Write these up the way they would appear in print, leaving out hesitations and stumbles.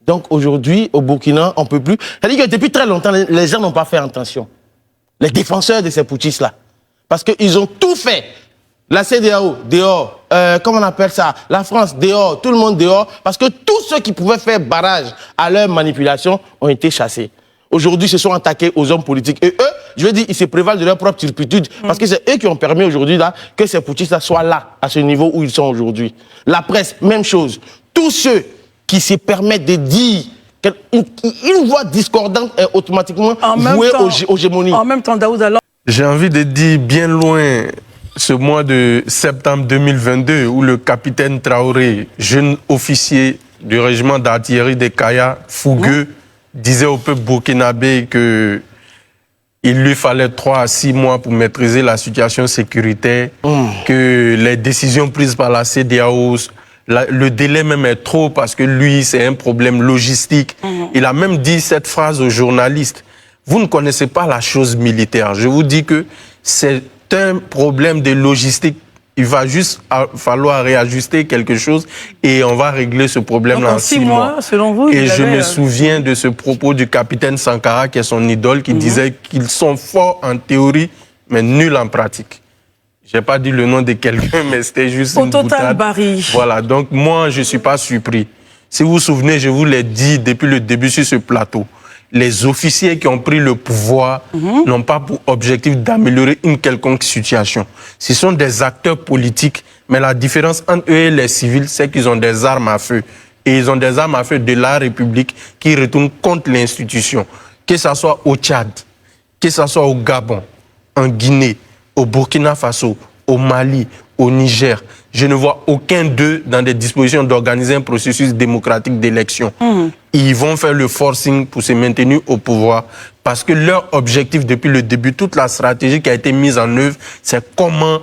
Donc aujourd'hui, au Burkina, on ne peut plus. C'est-à-dire que depuis très longtemps, les gens n'ont pas fait attention. Les défenseurs de ces putschistes-là. Parce qu'ils ont tout fait. La CEDEAO, dehors. Comment on appelle ça? La France, dehors. Tout le monde dehors. Parce que tous ceux qui pouvaient faire barrage à leur manipulation ont été chassés. Aujourd'hui, ils se sont attaqués aux hommes politiques. Et eux, je veux dire, ils se prévalent de leur propre turpitude. Parce que c'est eux qui ont permis aujourd'hui que ces putschistes soient là, à ce niveau où ils sont aujourd'hui. La presse, même chose. Tous ceux qui se permettent de dire qu'une voix discordante est automatiquement vouée aux gémonies. En même temps, Daoud, alors... J'ai envie de dire bien loin ce mois de septembre 2022 où le capitaine Traoré, jeune officier du régiment d'artillerie des Kaya, fougueux, disait au peuple burkinabé qu'il lui fallait 3 à 6 mois pour maîtriser la situation sécuritaire, que les décisions prises par la CEDEAO, le délai même est trop parce que lui, c'est un problème logistique. Il a même dit cette phrase aux journalistes. Vous ne connaissez pas la chose militaire. Je vous dis que c'est un problème de logistique. Il va juste falloir réajuster quelque chose et on va régler ce problème-là en 6 mois. Selon vous, et je me souviens de ce propos du capitaine Sankara, qui est son idole, qui disait qu'ils sont forts en théorie, mais nuls en pratique. Je n'ai pas dit le nom de quelqu'un, mais c'était juste une boutade. Barry. Voilà, donc moi, je ne suis pas surpris. Si vous vous souvenez, je vous l'ai dit depuis le début sur ce plateau. Les officiers qui ont pris le pouvoir n'ont pas pour objectif d'améliorer une quelconque situation. Ce sont des acteurs politiques, mais la différence entre eux et les civils, c'est qu'ils ont des armes à feu. Et ils ont des armes à feu de la République qui retournent contre l'institution. Que ce soit au Tchad, que ce soit au Gabon, en Guinée, au Burkina Faso, au Mali, au Niger. Je ne vois aucun d'eux dans des dispositions d'organiser un processus démocratique d'élection. Ils vont faire le forcing pour se maintenir au pouvoir parce que leur objectif depuis le début, toute la stratégie qui a été mise en œuvre, c'est comment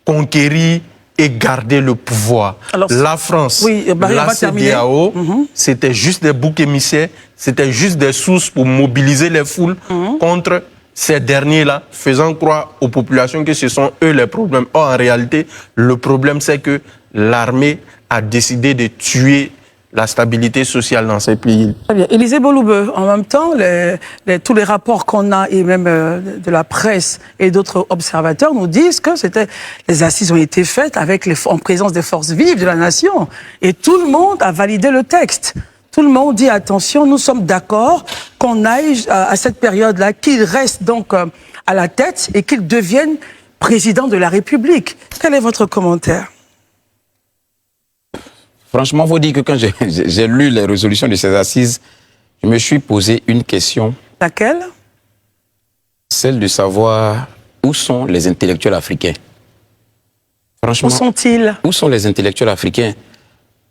conquérir et garder le pouvoir. Alors, la France, la CEDEAO, c'était juste des boucs émissaires, c'était juste des sources pour mobiliser les foules contre ces derniers-là, faisant croire aux populations que ce sont eux les problèmes. Or, en réalité, le problème, c'est que l'armée a décidé de tuer la stabilité sociale dans ces pays. Très bien. Élisée Boloube, en même temps, tous les rapports qu'on a, et même de la presse et d'autres observateurs, nous disent que les assises ont été faites en présence des forces vives de la nation. Et tout le monde a validé le texte. Tout le monde dit, attention, nous sommes d'accord qu'on aille à cette période-là, qu'il reste donc à la tête et qu'il devienne président de la République. Quel est votre commentaire? Franchement, vous dites que quand j'ai lu les résolutions de ces assises, je me suis posé une question. Laquelle? Celle de savoir où sont les intellectuels africains. Franchement, où sont-ils? Où sont les intellectuels africains?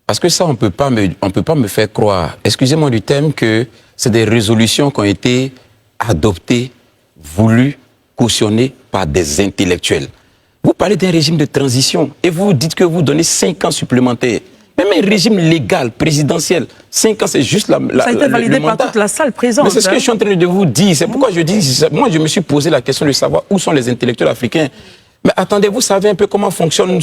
Parce que ça, on peut pas me faire croire, excusez-moi du terme, que c'est des résolutions qui ont été adoptées, voulues, cautionnées par des intellectuels. Vous parlez d'un régime de transition et vous dites que vous donnez 5 ans supplémentaires. Même un régime légal, présidentiel, 5 ans, c'est juste la ça a été validé par toute la salle présente. Mais c'est ce que je suis en train de vous dire. C'est pourquoi je dis, moi je me suis posé la question de savoir où sont les intellectuels africains. Mais attendez, vous savez un peu comment fonctionne,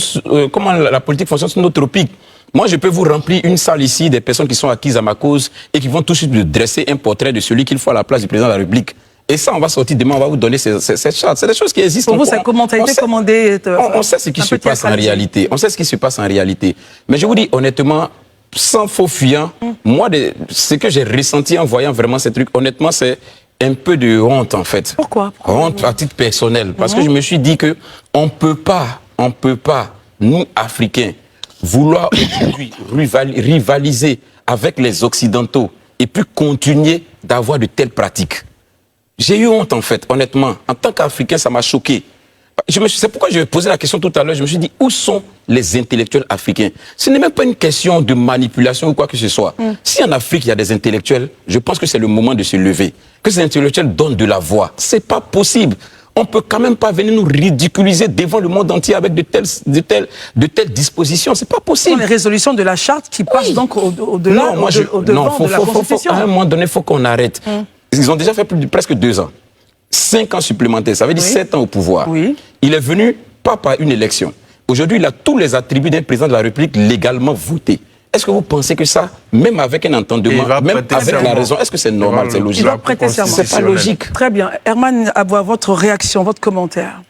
comment la politique fonctionne sur nos tropiques. Moi, je peux vous remplir une salle ici, des personnes qui sont acquises à ma cause et qui vont tout de suite dresser un portrait de celui qu'il faut à la place du président de la République. Et ça, on va sortir demain, on va vous donner cette charte. C'est des choses qui existent. Pour vous, ça a été commandé. On sait ce qui se passe en réalité. On sait ce qui se passe en réalité. Mais je vous dis honnêtement, sans faux fuyant, moi, ce que j'ai ressenti en voyant vraiment ces trucs, honnêtement, c'est un peu de honte, en fait. Pourquoi? Honte à titre personnel. Parce que je me suis dit que on peut pas, nous, Africains, vouloir rivaliser avec les Occidentaux et puis continuer d'avoir de telles pratiques. J'ai eu honte, en fait, honnêtement. En tant qu'Africain, ça m'a choqué. C'est pourquoi je posé la question tout à l'heure. Je me suis dit, où sont les intellectuels africains? Ce n'est même pas une question de manipulation ou quoi que ce soit. Si en Afrique, il y a des intellectuels, je pense que c'est le moment de se lever. Que ces intellectuels donnent de la voix. C'est pas possible. On ne peut quand même pas venir nous ridiculiser devant le monde entier avec de telles dispositions. C'est pas possible. Ce sont les résolutions de la charte qui passent donc au-delà de la Constitution. À un moment donné, il faut qu'on arrête. Ils ont déjà fait presque 2 ans. 5 ans supplémentaires, ça veut dire 7 ans au pouvoir. Il est venu pas par une élection. Aujourd'hui, il a tous les attributs d'un président de la République légalement voté. Est-ce que vous pensez que ça, même avec un entendement, même avec la raison, est-ce que c'est normal, c'est logique? Il doit prêter serment. C'est pas logique. Très bien. Herman Aboua, votre réaction, votre commentaire?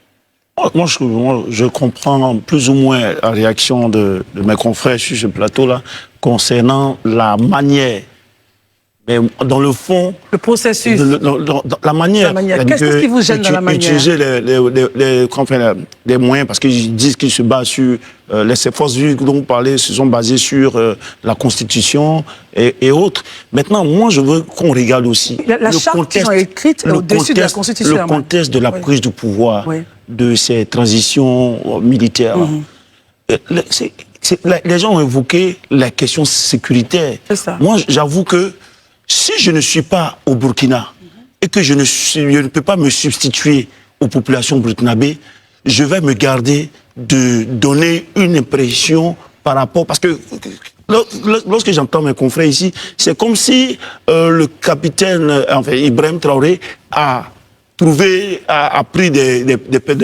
Moi, je comprends plus ou moins la réaction de mes confrères sur ce plateau-là concernant la manière. Mais dans le fond... Le processus. La manière. Qu'est-ce qui vous gêne dans la manière? Utiliser les moyens, parce qu'ils disent qu'ils se basent sur... ces forces vives dont vous parlez se sont basées sur la Constitution et autres. Maintenant, moi, je veux qu'on regarde aussi... La charte qu'ils ont écrite est au-dessus de la Constitution. Le contexte de la prise du pouvoir, de ces transitions militaires. Les gens ont évoqué la question sécuritaire. Moi, j'avoue que si je ne suis pas au Burkina et que je ne peux pas me substituer aux populations burkinabées, je vais me garder de donner une impression par rapport... Parce que lorsque j'entends mes confrères ici, c'est comme si le capitaine Ibrahim Traoré a pris des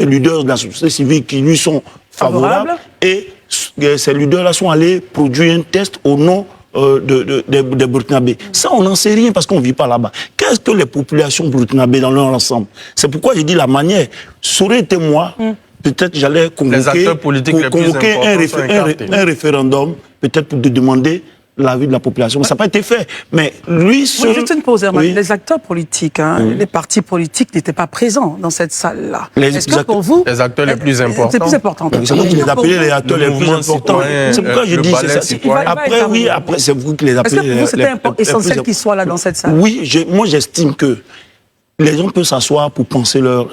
leaders de la société civile qui lui sont favorables et ces leaders-là sont allés produire un test au nom des Burkinabés. Ça, on n'en sait rien parce qu'on ne vit pas là-bas. Qu'est-ce que les populations burkinabées dans leur ensemble? C'est pourquoi j'ai dit la manière. Ça aurait été moi, peut-être j'allais convoquer un référendum, peut-être pour demander l'avis de la population. Mais ça n'a pas été fait. Mais lui seul... Juste une pause, Herman. Les acteurs politiques, les partis politiques n'étaient pas présents dans cette salle-là. Est-ce que pour vous... Les acteurs les plus importants. C'est plus important. C'est vous qui les appelez les acteurs les plus importants. C'est pourquoi je dis ça. Après, c'est vous qui les appelez... Est-ce que pour vous, c'était essentiel qu'ils soient là dans cette salle? Oui, moi j'estime que les gens peuvent s'asseoir pour penser leur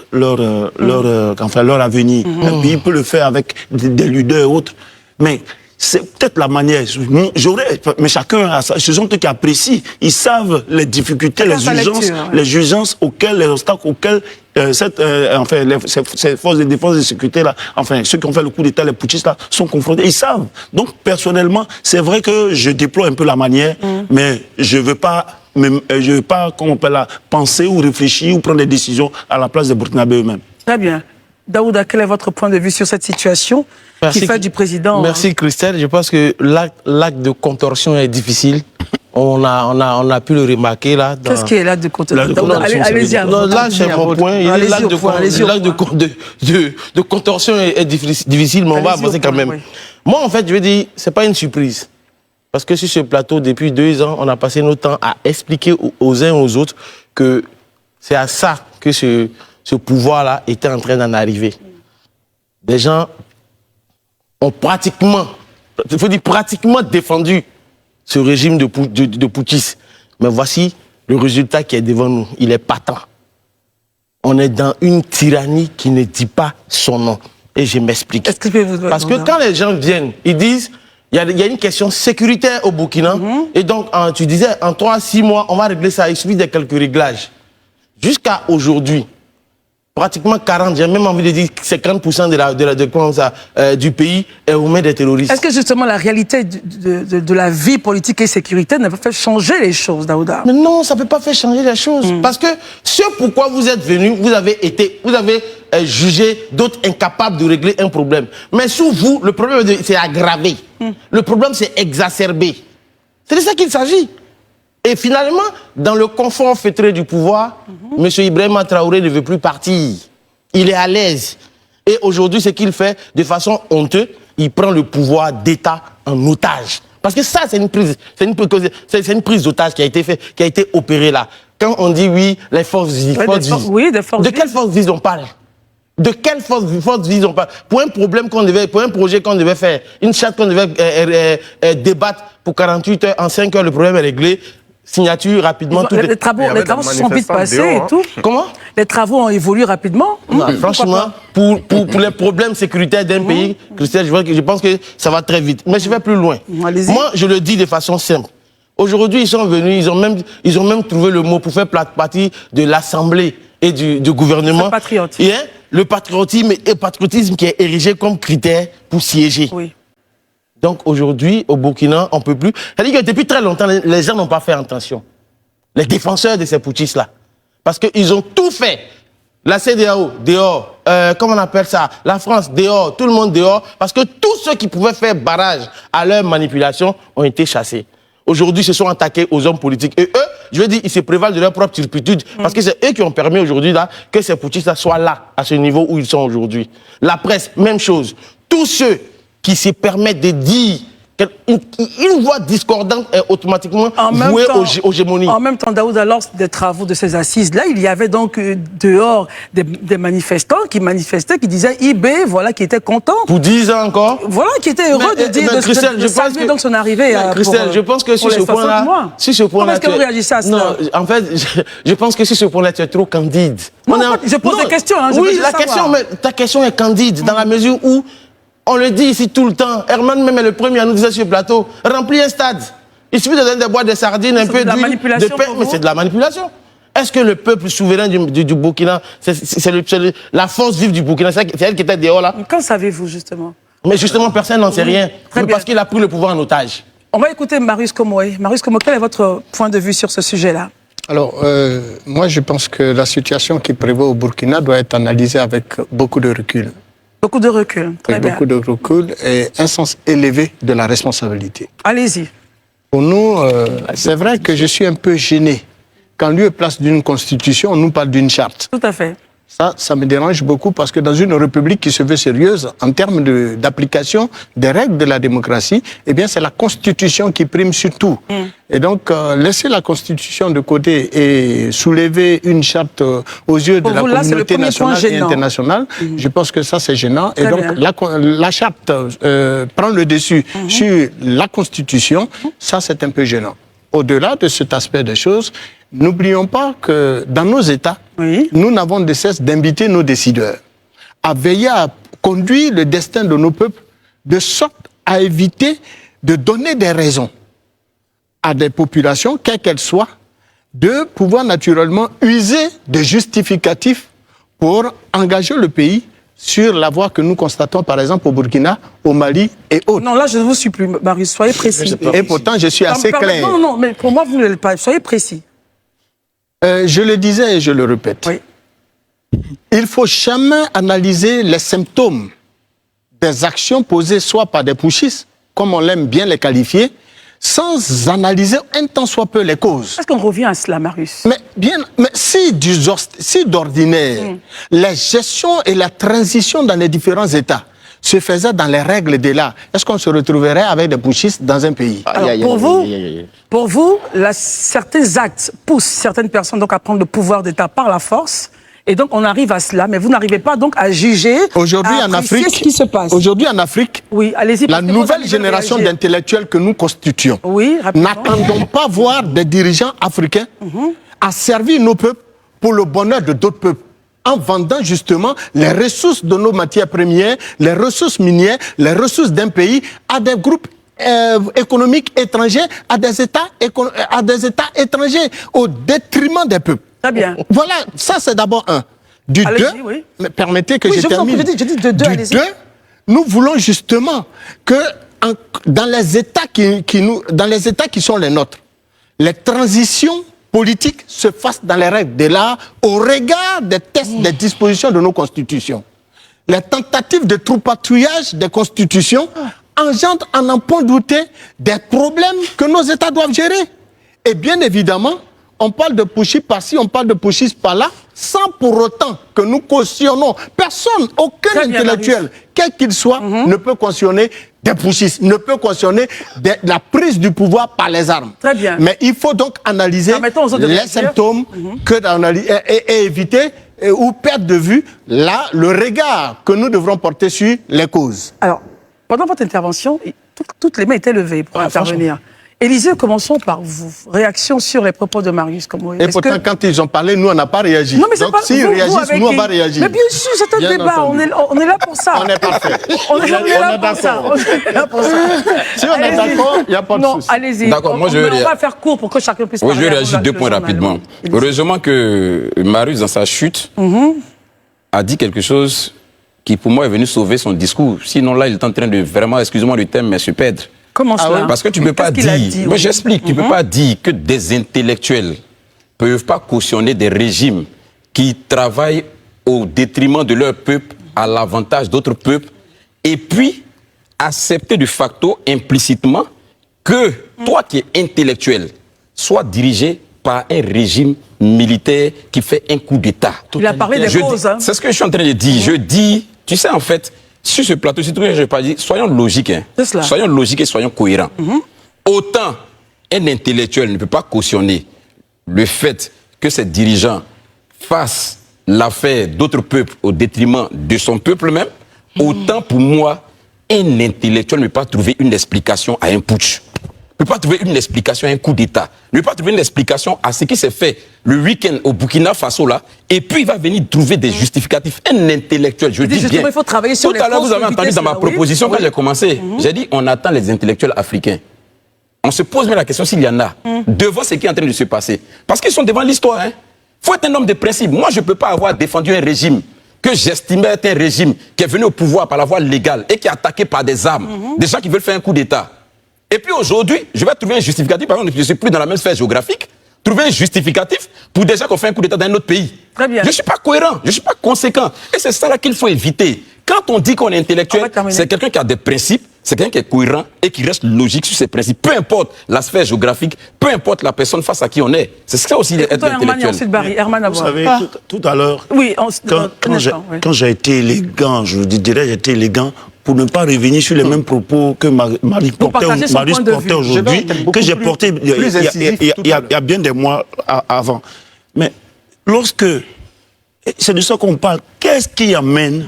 avenir. Et puis ils peuvent le faire avec des leaders et autres. Mais c'est peut-être la manière. Mais chacun a ça. Ce sont eux qui apprécient. Ils savent les difficultés, les urgences auxquelles, les obstacles auxquels ces forces de défense et de sécurité là, ceux qui ont fait le coup d'État, les putschistes là, sont confrontés. Ils savent. Donc personnellement, c'est vrai que je déploie un peu la manière, mais je veux pas, comment on peut la penser ou réfléchir ou prendre des décisions à la place des Burkinabés eux-mêmes. Très bien. Daouda, quel est votre point de vue sur cette situation qui fait du président... Merci Christelle. Je pense que l'acte de contorsion est difficile. On a pu le remarquer là. Qu'est-ce qui est l'acte de contorsion? Allez-y. Là, c'est mon point. L'acte de contorsion est difficile, mais on va avancer quand même. Oui. Moi, en fait, je veux dire, c'est pas une surprise. Parce que sur ce plateau, depuis 2 ans, on a passé notre temps à expliquer aux uns et aux autres que c'est à ça que ce pouvoir-là était en train d'en arriver. Des gens ont pratiquement défendu ce régime de putschistes. Mais voici le résultat qui est devant nous. Il est patent. On est dans une tyrannie qui ne dit pas son nom. Et je m'explique. Parce que quand les gens viennent, ils disent, il y a une question sécuritaire au Burkina. Et donc, tu disais, en 3-6 mois, on va régler ça. Il suffit de quelques réglages. Jusqu'à aujourd'hui, pratiquement 40, j'ai même envie de dire 50% du pays est aux mains des terroristes. Est-ce que justement la réalité de la vie politique et sécuritaire ne peut pas faire changer les choses, Daouda? Mais non, ça ne peut pas faire changer les choses. Parce que ce pourquoi vous êtes venus, vous avez jugé d'autres incapables de régler un problème. Mais sous vous, le problème c'est aggravé. Le problème c'est exacerbé. C'est de ça qu'il s'agit. Et finalement, dans le confort feutré du pouvoir, M. Ibrahim Traoré ne veut plus partir. Il est à l'aise. Et aujourd'hui, ce qu'il fait, de façon honteuse, il prend le pouvoir d'État en otage. Parce que ça, c'est une prise d'otage qui a été faite, qui a été opérée là. Quand on dit oui, les forces vives. De quelles forces vives on parle? De quelle force vive on parle? Pour un projet qu'on devait faire, une charte qu'on devait débattre pour 48 heures, en 5 heures, le problème est réglé. Signature rapidement. Les travaux se sont vite passés et tout. Comment? Les travaux ont évolué rapidement. Franchement, pour les problèmes sécuritaires d'un pays, Christelle, je pense que ça va très vite. Mais je vais plus loin. Moi, je le dis de façon simple. Aujourd'hui, ils sont venus, ils ont même trouvé le mot pour faire partie de l'Assemblée et du gouvernement. Le patriotisme qui est érigé comme critère pour siéger. Oui. Donc aujourd'hui, au Burkina, on ne peut plus. C'est-à-dire que depuis très longtemps, les gens n'ont pas fait attention. Les défenseurs de ces putschistes-là. Parce qu'ils ont tout fait La CEDEAO, dehors. Comment on appelle ça? La France, dehors. Tout le monde dehors. Parce que tous ceux qui pouvaient faire barrage à leur manipulation ont été chassés. Aujourd'hui, se sont attaqués aux hommes politiques. Et eux, je veux dire, ils se prévalent de leur propre turpitude. Parce que c'est eux qui ont permis aujourd'hui là, que ces putschistes soient là, à ce niveau où ils sont aujourd'hui. La presse, même chose. Tous ceux qui se permettent de dire une voix discordante est automatiquement vouée aux hégémonies. En même temps, Daouda, lors des travaux de ces assises-là, il y avait donc dehors des manifestants qui manifestaient, qui disaient IB, voilà, qui était content. Pour 10 ans encore. Voilà, qui était heureux de dire, de saluer donc son arrivée. Christelle, je pense que sur ce point-là... Comment est-ce que vous réagissez à cela? Non, en fait, je pense que sur ce point-là, tu es trop candide. Non, je pose des questions. Hein, oui, ta question est candide, dans la mesure où on le dit ici tout le temps. Herman même est le premier à nous dire sur le plateau. Remplis un stade. Il suffit de donner des boîtes de sardines, un peu d'huile, de pain, mais c'est de la manipulation. Est-ce que le peuple souverain du Burkina, c'est la force vive du Burkina, c'est elle qui était dehors là? Qu'en savez-vous justement? Mais justement, personne n'en sait rien. Parce qu'il a pris le pouvoir en otage. On va écouter Marius Komoé. Marius Komoé, quel est votre point de vue sur ce sujet-là? Alors, moi je pense que la situation qui prévaut au Burkina doit être analysée avec beaucoup de recul. Beaucoup de recul, très bien. Beaucoup de recul et un sens élevé de la responsabilité. Allez-y. Pour nous, c'est vrai que je suis un peu gêné. Qu'en lieu et place d'une constitution, on nous parle d'une charte. Tout à fait. Ça me dérange beaucoup parce que dans une république qui se veut sérieuse en termes d'application des règles de la démocratie, eh bien c'est la constitution qui prime sur tout. Et donc laisser la constitution de côté et soulever une charte aux yeux de la communauté nationale et internationale, je pense que ça c'est gênant. Et donc la charte prend le dessus sur la constitution, ça c'est un peu gênant. Au-delà de cet aspect des choses, n'oublions pas que dans nos États, nous n'avons de cesse d'inviter nos décideurs à veiller à conduire le destin de nos peuples de sorte à éviter de donner des raisons à des populations, quelles qu'elles soient, de pouvoir naturellement user de justificatifs pour engager le pays sur la voie que nous constatons, par exemple, au Burkina, au Mali et autres. Non, là, je ne vous suis plus, Marius, soyez précis. Et pourtant, je suis assez clair. Non, mais pour moi, vous ne l'êtes pas. Soyez précis. Je le disais et je le répète. Oui. Il ne faut jamais analyser les symptômes des actions posées soit par des putschistes, comme on l'aime bien les qualifier, sans analyser un tant soit peu les causes. Est-ce qu'on revient à cela, Marius? Mais si d'ordinaire, la gestion et la transition dans les différents États se faisaient dans les règles de l'art, est-ce qu'on se retrouverait avec des putschistes dans un pays? Alors, pour vous, certains actes poussent certaines personnes donc à prendre le pouvoir d'État par la force. Et donc, on arrive à cela, mais vous n'arrivez pas donc à juger, aujourd'hui à en Afrique, ce qui se passe. Aujourd'hui en Afrique, oui, allez-y, la nouvelle génération d'intellectuels que nous constituons, n'attendons pas voir des dirigeants africains à servir nos peuples pour le bonheur de d'autres peuples, en vendant justement les ressources de nos matières premières, les ressources minières, les ressources d'un pays à des groupes économiques étrangers, à des États étrangers, au détriment des peuples. Très bien. Voilà, ça c'est d'abord un. Du deux, permettez que je termine. Je dis de deux, du deux, nous voulons justement que dans les États qui sont les nôtres, les transitions politiques se fassent dans les règles de l'art au regard des tests, des dispositions de nos constitutions. Les tentatives de troupatouillage des constitutions engendrent, à n'en point douter, des problèmes que nos États doivent gérer. Et bien évidemment, on parle de pushy par-ci, on parle de pushy par-là, sans pour autant que nous cautionnons. Personne, aucun intellectuel, quel qu'il soit, ne peut cautionner des pushistes, ne peut cautionner la prise du pouvoir par les armes. Très bien. Mais il faut donc analyser les symptômes et éviter ou perdre de vue le regard que nous devrons porter sur les causes. Alors, pendant votre intervention, toutes les mains étaient levées pour intervenir. Élisée, commençons par vous. Réaction sur les propos de Marius Komoé. Et pourtant, quand ils ont parlé, nous, on n'a pas réagi. Non, mais donc, s'ils réagissent, nous, on va réagir. Mais bien sûr, c'est un débat. On est là pour ça. On est parfait. On est là pour ça. Si on est d'accord, il n'y a pas de souci. Non, allez-y. D'accord, moi, on va faire court pour que chacun puisse parler. Je vais réagir 2 points rapidement. Heureusement que Marius, dans sa chute, a dit quelque chose qui, pour moi, est venu sauver son discours. Sinon, là, il est en train de vraiment, excusez-moi du thème, mais se perdre. Comment cela? Parce que tu ne peux pas dire... Moi, j'explique. Tu ne peux pas dire que des intellectuels ne peuvent pas cautionner des régimes qui travaillent au détriment de leur peuple, à l'avantage d'autres peuples, et puis accepter de facto, implicitement, que toi qui es intellectuel, sois dirigé par un régime militaire qui fait un coup d'État. Il a parlé des causes. Hein. C'est ce que je suis en train de dire. Je dis, tu sais, en fait, sur ce plateau, c'est tout ce que je n'ai pas dit, soyons logiques. Hein. Soyons logiques et soyons cohérents. Autant un intellectuel ne peut pas cautionner le fait que ses dirigeants fassent l'affaire d'autres peuples au détriment de son peuple même, autant pour moi, un intellectuel ne peut pas trouver une explication à un putsch. Ne peut pas trouver une explication à un coup d'État. Ne peut pas trouver une explication à ce qui s'est fait le week-end au Burkina Faso là. Et puis il va venir trouver des justificatifs. Un intellectuel, je dis bien. Il faut travailler sur tout à l'heure, vous avez entendu dans ma proposition quand j'ai commencé, j'ai dit on attend les intellectuels africains. On se pose même la question s'il y en a devant ce qui est en train de se passer. Parce qu'ils sont devant l'histoire. Il faut être un homme de principe. Moi, je ne peux pas avoir défendu un régime que j'estimais être un régime qui est venu au pouvoir par la voie légale et qui est attaqué par des armes, des gens qui veulent faire un coup d'État. Et puis aujourd'hui, je vais trouver un justificatif, par exemple, je ne suis plus dans la même sphère géographique, trouver un justificatif pour des gens qui ont fait un coup d'État dans un autre pays. Très bien. Je ne suis pas cohérent, je ne suis pas conséquent. Et c'est ça là qu'il faut éviter. Quand on dit qu'on est intellectuel, c'est quelqu'un qui a des principes, c'est quelqu'un qui est cohérent et qui reste logique sur ses principes. Peu importe la sphère géographique, peu importe la personne face à qui on est. C'est ça aussi être intellectuel. Vous savez, tout à l'heure, oui, quand j'ai été élégant, je vous dirais, j'ai été élégant pour ne pas revenir sur les mêmes propos que Marie portait aujourd'hui, que j'ai porté il y a bien des mois avant. Mais lorsque, c'est de ça qu'on parle, qu'est-ce qui amène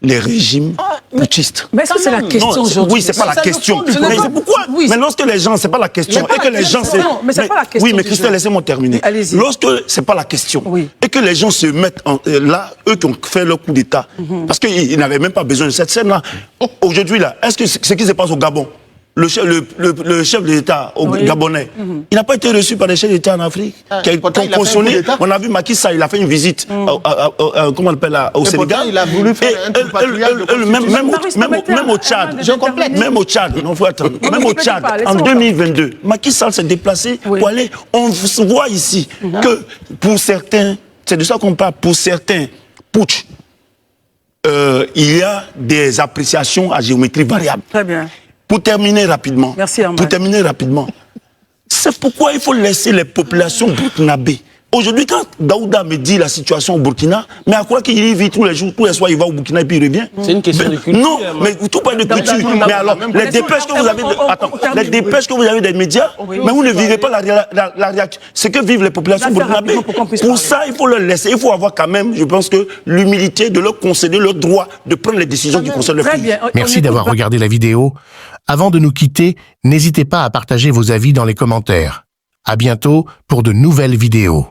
les régimes putschistes? Mais ça, c'est la question aujourd'hui. Oui, c'est pas la question. Mais pourquoi? Mais lorsque les gens, c'est pas la question. Et que les gens, mais c'est pas la question. Oui, mais Christelle, laissez-moi terminer. Lorsque c'est pas la question, et que les gens se mettent là, eux qui ont fait leur coup d'État, parce qu'ils n'avaient même pas besoin de cette scène-là. Aujourd'hui, là, est-ce que ce qui se passe au Gabon, le chef de l'État gabonais, il n'a pas été reçu par les chefs d'État en Afrique. On a vu Macky Sall, il a fait une visite comment on appelle au Sénégal. Il a voulu faire même au Tchad. Même au Tchad, non, faut attendre. Même au Tchad, en 2022, Macky Sall s'est déplacé pour aller. On voit ici que pour certains, c'est de ça qu'on parle, pour certains putsch, il y a des appréciations à géométrie variable. Très bien. Pour terminer rapidement, merci, c'est pourquoi il faut laisser les populations burkinabées. Aujourd'hui, quand Daouda me dit la situation au Burkina, mais à quoi qu'il y vit tous les jours, tous les soirs, il va au Burkina et puis il revient. C'est une question de culture. Non, mais tout pas de culture. Mais alors, les dépêches que vous avez, les dépêches que vous avez des médias, mais vous ne vivez pas la réaction. C'est que vivent les populations burkinabées. Pour ça, il faut leur laisser. Il faut avoir quand même, je pense que l'humilité de leur concéder le droit de prendre les décisions qui concernent le pays. Merci d'avoir regardé la vidéo. Avant de nous quitter, n'hésitez pas à partager vos avis dans les commentaires. À bientôt pour de nouvelles vidéos.